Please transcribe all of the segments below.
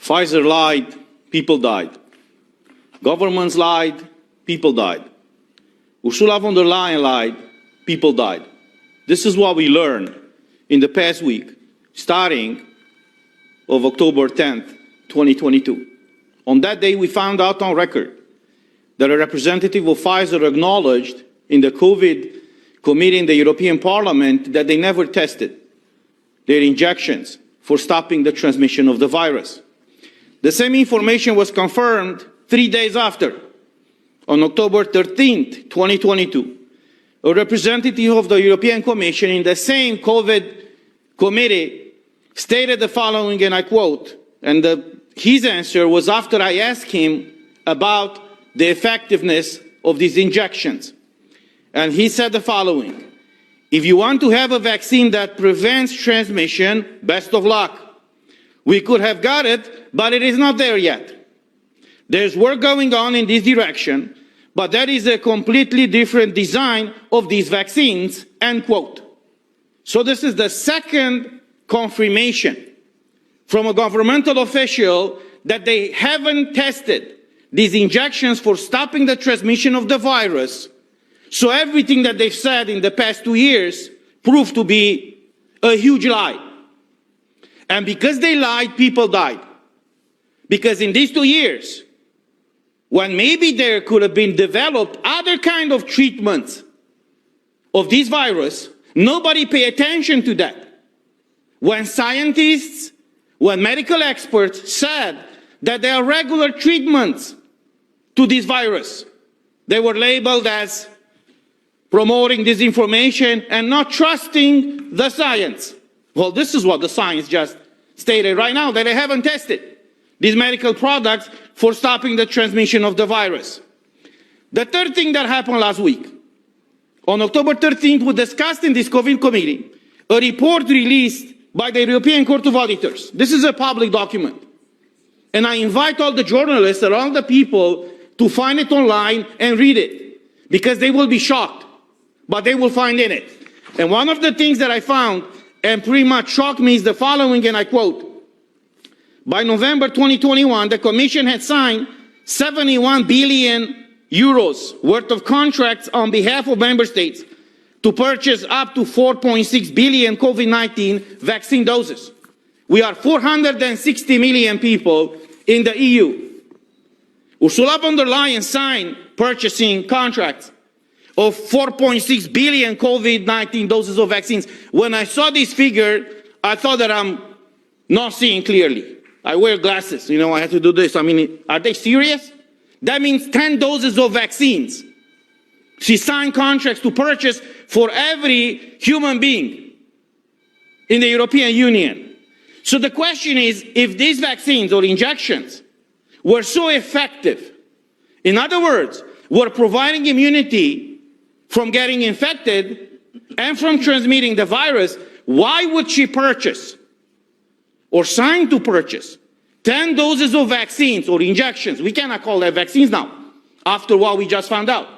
Pfizer lied, people died. Governments lied, people died. Ursula von der Leyen lied, people died. This is what we learned in the past week, starting of October 10th, 2022. On that day, we found out on record that a representative of Pfizer acknowledged in the COVID committee in the European Parliament that they never tested their injections for stopping the transmission of the virus. The same information was confirmed 3 days after, on October 13th, 2022. A representative of the European Commission in the same COVID committee stated the following, and I quote, and his answer was after I asked him about the effectiveness of these injections. And he said the following: if you want to have a vaccine that prevents transmission, best of luck. We could have got it, but it is not there yet. There's work going on in this direction, but that is a completely different design of these vaccines, end quote. So this is the second confirmation from a governmental official that they haven't tested these injections for stopping the transmission of the virus. So everything that they've said in the past 2 years proved to be a huge lie. And because they lied, people died. Because in these 2 years, when maybe there could have been developed other kind of treatments of this virus, nobody paid attention to that. When scientists, when medical experts said that there are regular treatments to this virus, they were labeled as promoting disinformation and not trusting the science. Well, this is what the science just stated right now, that they haven't tested these medical products for stopping the transmission of the virus. The third thing that happened last week, on October 13th, we discussed in this COVID committee a report released by the European Court of Auditors. This is a public document. And I invite all the journalists and all the people to find it online and read it, because they will be shocked, but they will find in it. And one of the things that I found and pretty much shocked me is the following, and I quote: by November 2021, the Commission had signed 71 billion euros worth of contracts on behalf of member states to purchase up to 4.6 billion COVID-19 vaccine doses. We are 460 million people in the EU. Ursula von der Leyen signed purchasing contracts of 4.6 billion COVID-19 doses of vaccines. When I saw this figure, I thought that I'm not seeing clearly. I wear glasses, you know, I have to do this. I mean, are they serious? That means 10 doses of vaccines. She signed contracts to purchase for every human being in the European Union. So the question is, if these vaccines or injections were so effective, in other words, were providing immunity from getting infected and from transmitting the virus, why would she purchase or sign to purchase 10 doses of vaccines or injections? We cannot call that vaccines now, after what we just found out.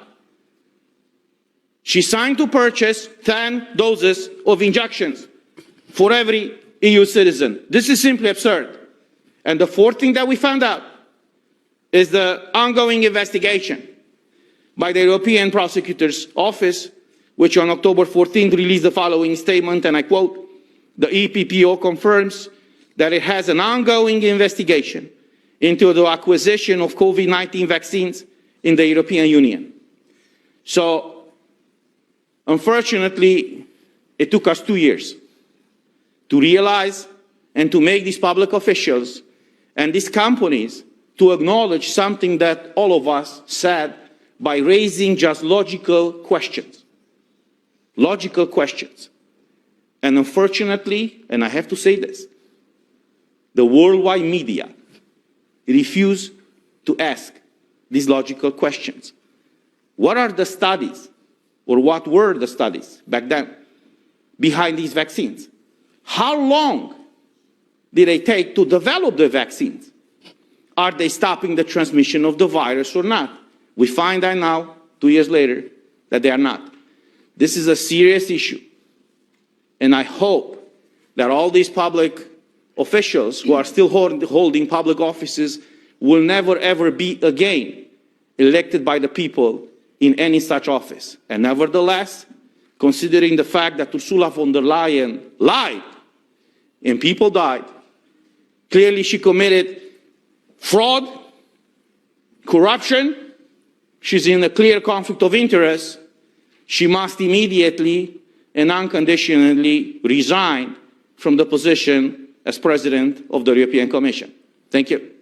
She signed to purchase 10 doses of injections for every EU citizen. This is simply absurd. And the fourth thing that we found out is the ongoing investigation by the European Prosecutor's Office, which on October 14th released the following statement, and I quote: the EPPO confirms that it has an ongoing investigation into the acquisition of COVID-19 vaccines in the European Union. So, unfortunately, it took us 2 years to realize and to make these public officials and these companies to acknowledge something that all of us said by raising just logical questions. Logical questions. And unfortunately, and I have to say this, the worldwide media refuse to ask these logical questions. What are the studies, or what were the studies back then behind these vaccines? How long did they take to develop the vaccines? Are they stopping the transmission of the virus or not? We find out now, 2 years later, that they are not. This is a serious issue. And I hope that all these public officials who are still holding public offices will never ever be again elected by the people in any such office. And nevertheless, considering the fact that Ursula von der Leyen lied and people died, clearly she committed fraud, corruption, she's in a clear conflict of interest, she must immediately and unconditionally resign from the position as President of the European Commission. Thank you.